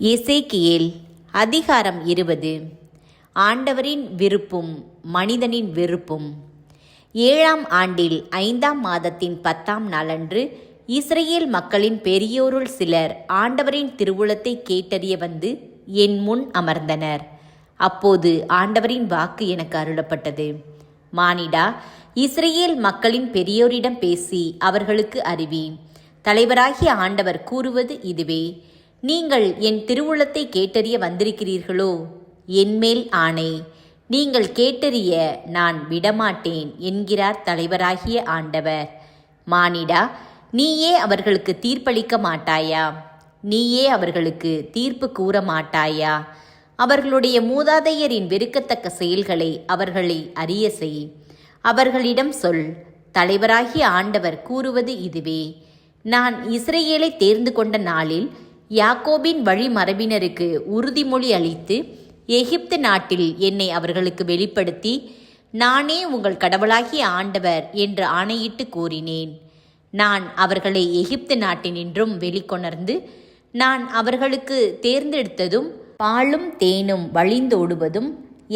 எசேக்கியேல் அதிகாரம் 20. ஆண்டவரின் விருப்பும் மனிதனின் வெறுப்பும். 7ஆம் ஆண்டில் 5ஆம் மாதத்தின் 10ஆம் நாளன்று இஸ்ரவேல் மக்களின் பெரியோருள் சிலர் ஆண்டவரின் திருவுளத்தை கேட்டறிய வந்து என் முன் அமர்ந்தனர். அப்போது ஆண்டவரின் வாக்கு எனக்கு அருளப்பட்டது. மானிடா, இஸ்ரவேல் மக்களின் பெரியோரிடம் பேசி அவர்களுக்கு அறிவி. தலைவராகிய ஆண்டவர் கூறுவது இதுவே: நீங்கள் என் திருவுளத்தை கேட்டறிய வந்திருக்கிறீர்களோ? என்மேல் ஆணை, நீங்கள் கேட்டறிய நான் விடமாட்டேன் என்கிறார் தலைவராகிய ஆண்டவர். மானிடா, நீயே அவர்களுக்கு தீர்ப்பளிக்க மாட்டாயா? நீயே அவர்களுக்கு தீர்ப்பு கூற மாட்டாயா? அவர்களுடைய மூதாதையரின் வெறுக்கத்தக்க செயல்களை அவர்களை அறிய செய். அவர்களிடம் சொல்: தலைவராகிய ஆண்டவர் கூறுவது இதுவே: நான் இஸ்ரவேலை தேர்ந்து கொண்ட நாளில் யாக்கோபின் வழிமரபினருக்கு உறுதிமொழி அளித்து எகிப்து நாட்டில் என்னை அவர்களுக்கு வெளிப்படுத்தி, நானே உங்கள் கடவுளாகிய ஆண்டவர் என்று ஆணையிட்டு கூறினேன். நான் அவர்களை எகிப்து நாட்டினின்றும் வெளிக்கொணர்ந்து, நான் அவர்களுக்கு தேர்ந்தெடுத்ததும் பாலும் தேனும் வழிந்தோடுவதும்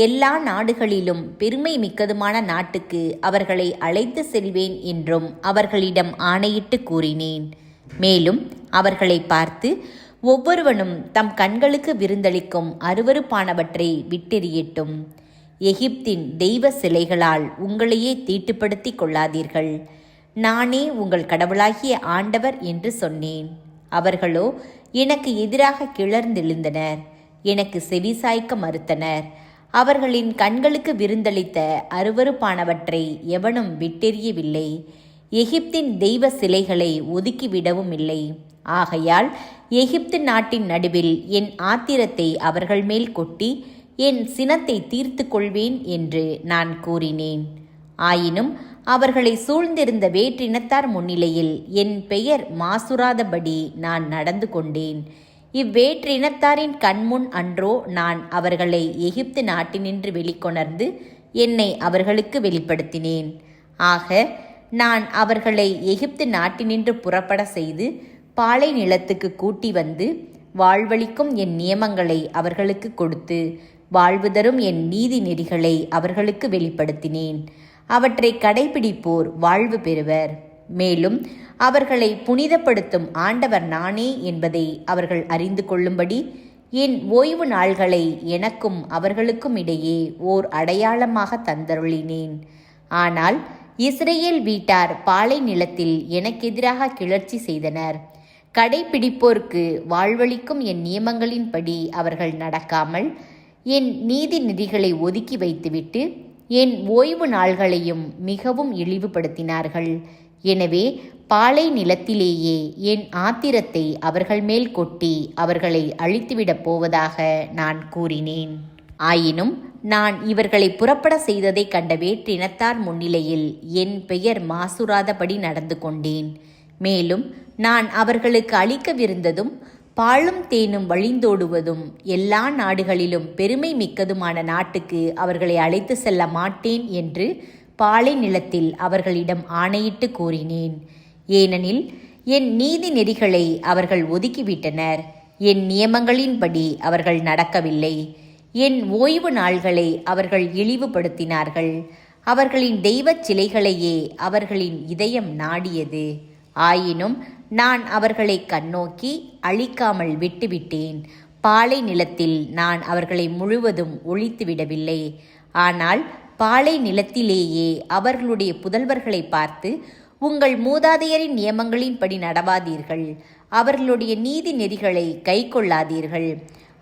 எல்லா நாடுகளிலும் பெருமை மிக்கதுமான நாட்டுக்கு அவர்களை அழைத்து செல்வேன் என்றும் அவர்களிடம் ஆணையிட்டு கூறினேன். மேலும் அவர்களை பார்த்து, ஒவ்வொருவனும் தம் கண்களுக்கு விருந்தளிக்கும் அருவருப்பானவற்றை விட்டெறியட்டும். எகிப்தின் தெய்வ சிலைகளால் உங்களையே தீட்டுப்படுத்தி கொள்ளாதீர்கள். நானே உங்கள் கடவுளாகிய ஆண்டவர் என்று சொன்னேன். அவர்களோ எனக்கு எதிராக கிளர்ந்தெழுந்தனர், எனக்கு செவிசாய்க்க மறுத்தனர். அவர்களின் கண்களுக்கு விருந்தளித்த அருவருப்பானவற்றை எவனும் விட்டெறியவில்லை. எகிப்தின் தெய்வ சிலைகளை ஒதுக்கிவிடவும் இல்லை. ஆகையால் எகிப்து நாட்டின் நடுவில் என் ஆத்திரத்தை அவர்கள் மேல் கொட்டி என் சினத்தை தீர்த்து கொள்வேன் என்று நான் கூறினேன். ஆயினும் அவர்களை சூழ்ந்திருந்த வேற்றினத்தார் முன்னிலையில் என் பெயர் மாசுராதபடி நான் நடந்து கொண்டேன். இவ்வேற்றினத்தாரின் கண்முன் அன்றோ நான் அவர்களை எகிப்து நாட்டினின்று வெளிக்கொணர்ந்து என்னை அவர்களுக்கு வெளிப்படுத்தினேன். ஆக நான் அவர்களை எகிப்து நாட்டினின்று புறப்பட செய்து பாலை நிலத்துக்கு கூட்டி வந்து வாழ்வளிக்கும் என் நியமங்களை அவர்களுக்கு கொடுத்து வாழ்வு தரும் என் நீதி நெறிகளை அவர்களுக்கு வெளிப்படுத்தினேன். அவற்றை கடைபிடிப்போர் வாழ்வு பெறுவர். மேலும் அவர்களை புனிதப்படுத்தும் ஆண்டவர் நானே என்பதை அவர்கள் அறிந்து கொள்ளும்படி என் ஓய்வு நாள்களை எனக்கும் அவர்களுக்கும் இடையே ஓர் அடையாளமாக தந்தருளினேன். ஆனால் இஸ்ரவேல் வீட்டார் பாலை நிலத்தில் எனக்கெதிராக கிளர்ச்சி செய்தனர். கடைபிடிப்போர்க்கு வாழ்வளிக்கும் என் நியமங்களின்படி அவர்கள் நடக்காமல் என் நீதி நெறிகளை ஒதுக்கி வைத்துவிட்டு என் ஓய்வு நாள்களையும் மிகவும் இழிவுபடுத்தினார்கள். எனவே பாலை நிலத்திலேயே என் ஆத்திரத்தை அவர்கள் மேல் கொட்டி அவர்களை அழித்துவிடப் போவதாக நான் கூறினேன். ஆயினும் நான் இவர்களை புறப்பட செய்ததை கண்ட வேற்றினத்தார் முன்னிலையில் என் பெயர் மாசுராதபடி நடந்து கொண்டேன். மேலும் நான் அவர்களுக்கு அளிக்கவிருந்ததும் பாலும் தேனும் வழிந்தோடுவதும் எல்லா நாடுகளிலும் பெருமை மிக்கதுமான நாட்டுக்கு அவர்களை அழைத்து செல்ல மாட்டேன் என்று பாலை நிலத்தில் அவர்களிடம் ஆணையிட்டு கூறினேன். ஏனெனில் என் நீதி நெறிகளை அவர்கள் ஒதுக்கிவிட்டனர். என் நியமங்களின்படி அவர்கள் நடக்கவில்லை. என் ஓய்வு நாள்களை அவர்கள் இழிவுபடுத்தினார்கள். அவர்களின் தெய்வச் சிலைகளையே அவர்களின் இதயம் நாடியது. ஆயினும் நான் அவர்களை கண்ணோக்கி அழிக்காமல் விட்டுவிட்டேன். பாலை நிலத்தில் நான் அவர்களை முழுவதும் ஒழித்துவிடவில்லை. ஆனால் பாலை நிலத்திலேயே அவர்களுடைய புதல்வர்களை பார்த்து, உங்கள் மூதாதையரின் நியமங்களின்படி நடவாதீர்கள், அவர்களுடைய நீதி நெறிகளை கை கொள்ளாதீர்கள்,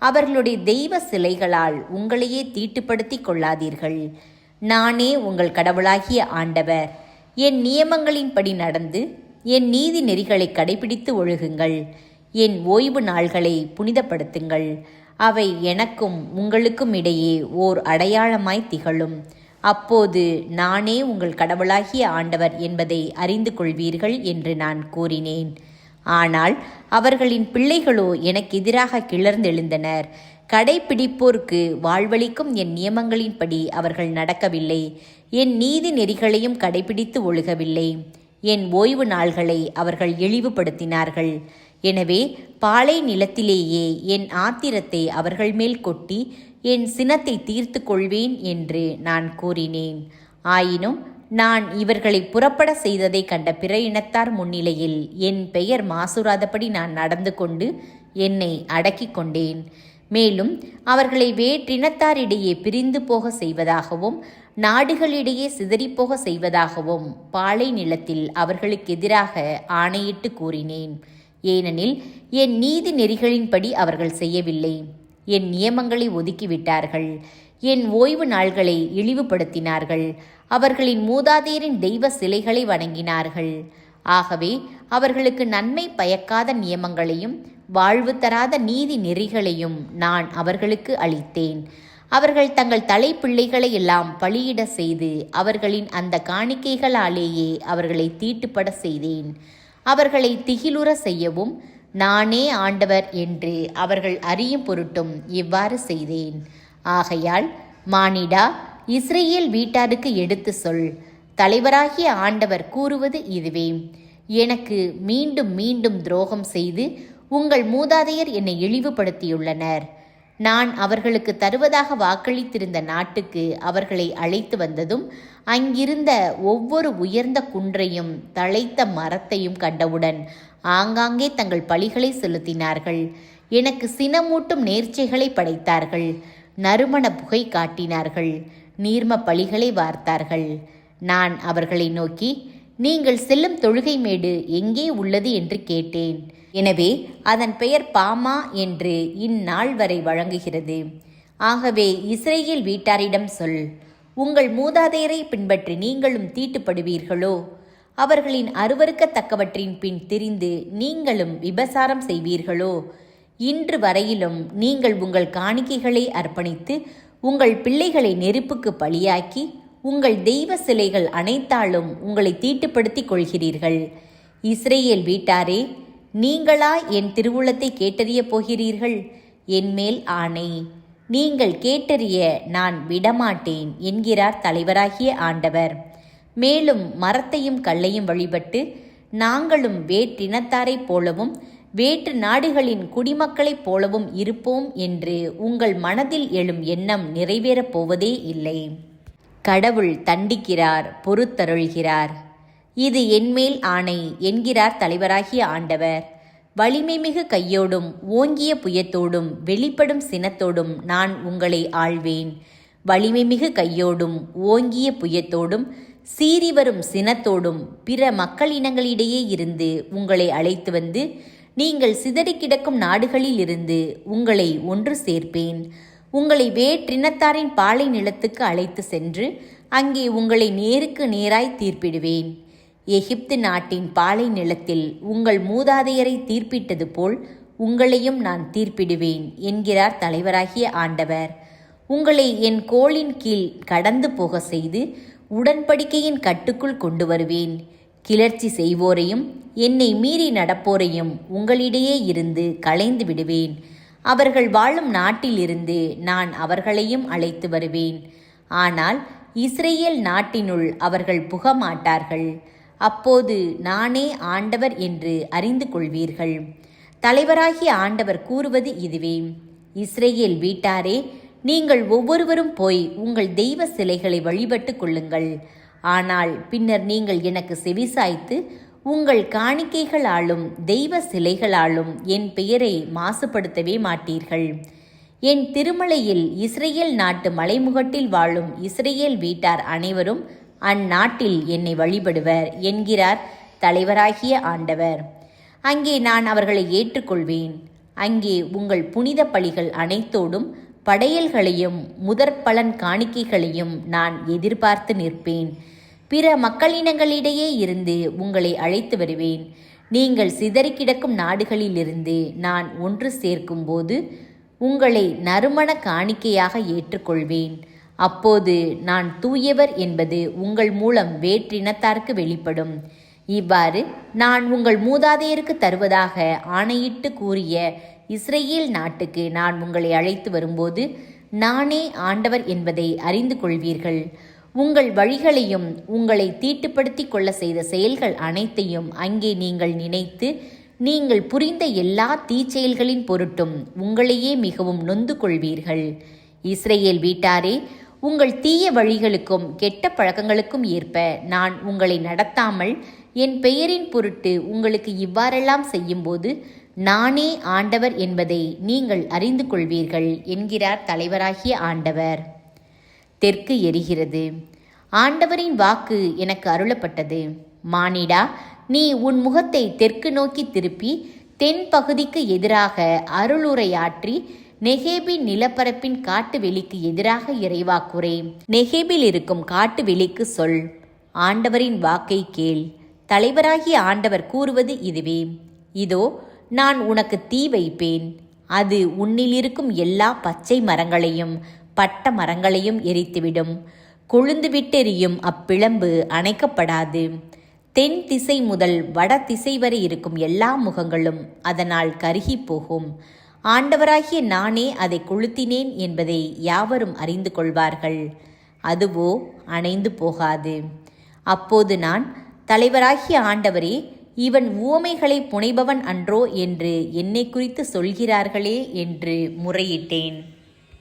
அவர்களுடைய தெய்வ சிலைகளால் உங்களையே தீட்டுப்படுத்தி கொள்ளாதீர்கள். நானே உங்கள் கடவுளாகிய ஆண்டவர். என் நியமங்களின்படி நடந்து என் நீதி நெறிகளை கடைபிடித்து ஒழுகுங்கள். என் ஓய்வு நாள்களை புனிதப்படுத்துங்கள். அவை எனக்கும் உங்களுக்கும் இடையே ஓர் அடையாளமாய் திகழும். அப்போது நானே உங்கள் கடவுளாகிய ஆண்டவர் என்பதை அறிந்து கொள்வீர்கள் என்று நான் கூறினேன். ஆனால் அவர்களின் பிள்ளைகளோ எனக்கு எதிராக கிளர்ந்தெழுந்தனர். கடைபிடிப்போர்க்கு வாழ்வளிக்கும் என் நியமங்களின்படி அவர்கள் நடக்கவில்லை. என் நீதி நெறிகளையும் கடைபிடித்து ஒழுகவில்லை. என் ஓய்வு நாள்களை அவர்கள் இழிவுபடுத்தினார்கள். எனவே பாலை நிலத்திலேயே என் ஆத்திரத்தை அவர்கள் மேல் கொட்டி என் சினத்தை தீர்த்து கொள்வேன் என்று நான் கூறினேன். ஆயினும் நான் இவர்களை புறப்பட செய்ததை கண்ட பிற இனத்தார் முன்னிலையில் என் பெயர் மாசுராதபடி நான் நடந்து கொண்டு என்னை அடக்கிக் கொண்டேன். மேலும் அவர்களை வேற்றினத்தாரிடையே பிரிந்து போக செய்வதாகவும் நாடுகளிடையே சிதறிப்போக செய்வதாகவும் பாலை நிலத்தில் அவர்களுக்கு எதிராக ஆணையிட்டு கூறினேன். ஏனெனில் என் நீதி நெறிகளின்படி அவர்கள் செய்யவில்லை. என் நியமங்களை ஒதுக்கிவிட்டார்கள். என் ஓய்வு நாள்களை இழிவுபடுத்தினார்கள். அவர்களின் மூதாதையரின் தெய்வ சிலைகளை வணங்கினார்கள். ஆகவே அவர்களுக்கு நன்மை பயக்காத நியமங்களையும் வாழ்வு தராத நீதி நெறிகளையும் நான் அவர்களுக்கு அளித்தேன். அவர்கள் தங்கள் தலைப்பிள்ளைகளை எல்லாம் பலியிட செய்து அவர்களின் அந்த காணிக்கைகளாலேயே அவர்களை தீட்டுப்பட செய்தேன். அவர்களை திகிலுற செய்யவும் நானே ஆண்டவர் என்று அவர்கள் அறியும் பொருட்டும் இவ்வாறு செய்தேன். ஆகையால் மானிடா, இஸ்ரேல் வீட்டாருக்கு எடுத்து சொல், தலைவராகிய ஆண்டவர் கூறுவது இதுவே: எனக்கு மீண்டும் மீண்டும் துரோகம் செய்து உங்கள் மூதாதையர் என்னை இழிவுபடுத்தியுள்ளனர். நான் அவர்களுக்கு தருவதாக வாக்களித்திருந்த நாட்டுக்கு அவர்களை அழைத்து வந்ததும் அங்கிருந்த ஒவ்வொரு உயர்ந்த குன்றையும் தழைத்த மரத்தையும் கண்டவுடன் ஆங்காங்கே தங்கள் பலிகளை செலுத்தினார்கள். எனக்கு சினமூட்டும் நேர்ச்சைகளை படைத்தார்கள். நறுமண புகை காட்டினார்கள். நீர்ம பலிகளை வார்த்தார்கள். நான் அவர்களை நோக்கி, நீங்கள் செல்லும் தொழுகை மேடு எங்கே உள்ளது என்று கேட்டேன். எனவே அதன் பெயர் பாமா என்று இந்நாள் வரை வழங்குகிறது. ஆகவே இஸ்ரேல் வீட்டாரிடம் சொல், உங்கள் மூதாதையரை பின்பற்றி நீங்களும் தீட்டுப்படுவீர்களோ? அவர்களின் அருவருக்கத்தக்கவற்றின் பின் திரிந்து நீங்களும் விபசாரம் செய்வீர்களோ? இன்று வரையிலும் நீங்கள் உங்கள் காணிக்கைகளை அர்ப்பணித்து உங்கள் பிள்ளைகளை நெருப்புக்கு பலியாக்கி உங்கள் தெய்வ சிலைகள் அனைத்தாலும் உங்களை தீட்டுப்படுத்திக் கொள்கிறீர்கள். இஸ்ரேல் வீட்டாரே, நீங்களா என் திருவுளத்தை கேட்டறிய போகிறீர்கள்? என்மேல் ஆணை, நீங்கள் கேட்டறிய நான் விடமாட்டேன் என்கிறார் தலைவராகிய ஆண்டவர். மேலும் மரத்தையும் கல்லையும் வழிபட்டு நாங்களும் வேற்றினத்தாரைப் போலவும் வேற்று நாடுகளின் குடிமக்களைப் போலவும் இருப்போம் என்று உங்கள் மனதில் எழும் எண்ணம் நிறைவேறப் போவதே இல்லை. கடவுள் தண்டிக்கிறார், பொறுத்தருள்கிறார். இது என்மேல் ஆணை என்கிறார் தலைவராகிய ஆண்டவர். வலிமை மிகு கையோடும் ஓங்கிய புயத்தோடும் வெளிப்படும் சினத்தோடும் நான் உங்களை ஆள்வேன். வலிமை மிகு கையோடும் ஓங்கிய புயத்தோடும் சீறிவரும் சினத்தோடும் பிற மக்களினங்களிடையே இருந்து உங்களை அழைத்து வந்து நீங்கள் சிதறி கிடக்கும் நாடுகளில் இருந்து உங்களை ஒன்று சேர்ப்பேன். உங்களை வேற்றினத்தாரின் பாலை நிலத்துக்கு அழைத்து சென்று அங்கே உங்களை நேருக்கு நேராய் தீர்ப்பிடுவேன். எகிப்து நாட்டின் பாலை நிலத்தில் உங்கள் மூதாதையரை தீர்ப்பிட்டது போல் உங்களையும் நான் தீர்ப்பிடுவேன் என்கிறார் தலைவராகிய ஆண்டவர். உங்களை என் கோலின் கீழ் கடந்து போக செய்து உடன்படிக்கையின் கட்டுக்குள் கொண்டு வருவேன். கிளர்ச்சி செய்வோரையும் என்னை மீறி நடப்போரையும் உங்களிடையே இருந்து களைந்து விடுவேன். அவர்கள் வாழும் நாட்டிலிருந்து நான் அவர்களையும் அழைத்து வருவேன். ஆனால் இஸ்ரேல் நாட்டினுள் அவர்கள் புகமாட்டார்கள். அப்போது நானே ஆண்டவர் என்று அறிந்து கொள்வீர்கள். தலைவராகிய ஆண்டவர் கூறுவது இதுவே: இஸ்ரேல் வீட்டாரே, நீங்கள் ஒவ்வொருவரும் போய் உங்கள் தெய்வ சிலைகளை வழிபட்டு கொள்ளுங்கள். ஆனால் பின்னர் நீங்கள் எனக்கு செவிசாய்த்து உங்கள் காணிக்கைகளாலும் தெய்வ சிலைகளாலும் என் பெயரை மாசுபடுத்தவே மாட்டீர்கள். என் திருமலையில் இஸ்ரேல் நாட்டு மலைமுகட்டில் வாழும் இஸ்ரேல் வீட்டார் அனைவரும் அந்நாட்டில் என்னை வழிபடுவர் என்கிறார் தலைவராகிய ஆண்டவர். அங்கே நான் அவர்களை ஏற்றுக்கொள்வேன். அங்கே உங்கள் புனித பலிகள் அனைத்தோடும் படையல்களையும் முதற்பலன் காணிக்கைகளையும் நான் எதிர்பார்த்து நிற்பேன். பிற மக்களினங்களிடையே இருந்து உங்களை அழைத்து வருவேன். நீங்கள் சிதறி கிடக்கும் நாடுகளிலிருந்து நான் ஒன்று சேர்க்கும் போது உங்களை நறுமண காணிக்கையாக ஏற்றுக்கொள்வேன். அப்போது நான் தூயவர் என்பது உங்கள் மூலம் வேற்றினத்தாருக்கு வெளிப்படும். இவ்வாறு நான் உங்கள் மூதாதையருக்கு தருவதாக ஆணையிட்டு கூறிய இஸ்ரேல் நாட்டுக்கு நான் உங்களை அழைத்து வரும்போது நானே ஆண்டவர் என்பதை அறிந்து கொள்வீர்கள். உங்கள் வழிகளையும் உங்களை தீட்டுப்படுத்தி கொள்ள செய்த செயல்கள் அனைத்தையும் அங்கே நீங்கள் நினைத்து நீங்கள் புரிந்த எல்லா தீச்செயல்களின் பொருட்டும் உங்களையே மிகவும் நொந்து கொள்வீர்கள். இஸ்ரேல் வீட்டாரே, உங்கள் தீய வழிகளுக்கும் கெட்ட பழக்கங்களுக்கும் ஏற்ப நான் உங்களை நடத்தாமல் என் பெயரின் பொருட்டு உங்களுக்கு இவ்வாறெல்லாம் செய்யும்போது நானே ஆண்டவர் என்பதை நீங்கள் அறிந்து கொள்வீர்கள் என்கிறார் தலைவராகிய ஆண்டவர். தெற்கு எரிகிறது. ஆண்டவரின் வாக்கு எனக்கு அருளப்பட்டது. மானிடா, நீ உன் முகத்தை தெற்கு நோக்கி திருப்பி தென் பகுதிக்கு எதிராக அருளுரையாற்றி நெகேபின் நிலப்பரப்பின் காட்டு வெளிக்கு எதிராக இறைவாக்குரை. நெகேபில் இருக்கும் காட்டு வெளிக்கு சொல், ஆண்டவரின் வாக்கை கேள். தலைவராகிய ஆண்டவர் கூறுவது இதுவே: இதோ, நான் உனக்கு தீ வைப்பேன். அது உன்னில் இருக்கும் எல்லா பச்சை மரங்களையும் பட்ட மரங்களையும் எரித்துவிடும். கொழுந்து விட்டெரியும் அப்பிளம்பு அணைக்கப்படாது. தென் திசை முதல் வட திசை வரை இருக்கும் எல்லா முகங்களும் அதனால் கருகி போகும். ஆண்டவராகிய நானே அதை கொளுத்தினேன் என்பதை யாவரும் அறிந்து கொள்வார்கள். அதுவோ அணைந்து போகாது. அப்போது நான், தலைவராகிய ஆண்டவரே, இவன் உவமைகளை புனைபவன் அன்றோ என்று என்னை குறித்து சொல்கிறார்களே என்று முறையிட்டேன்.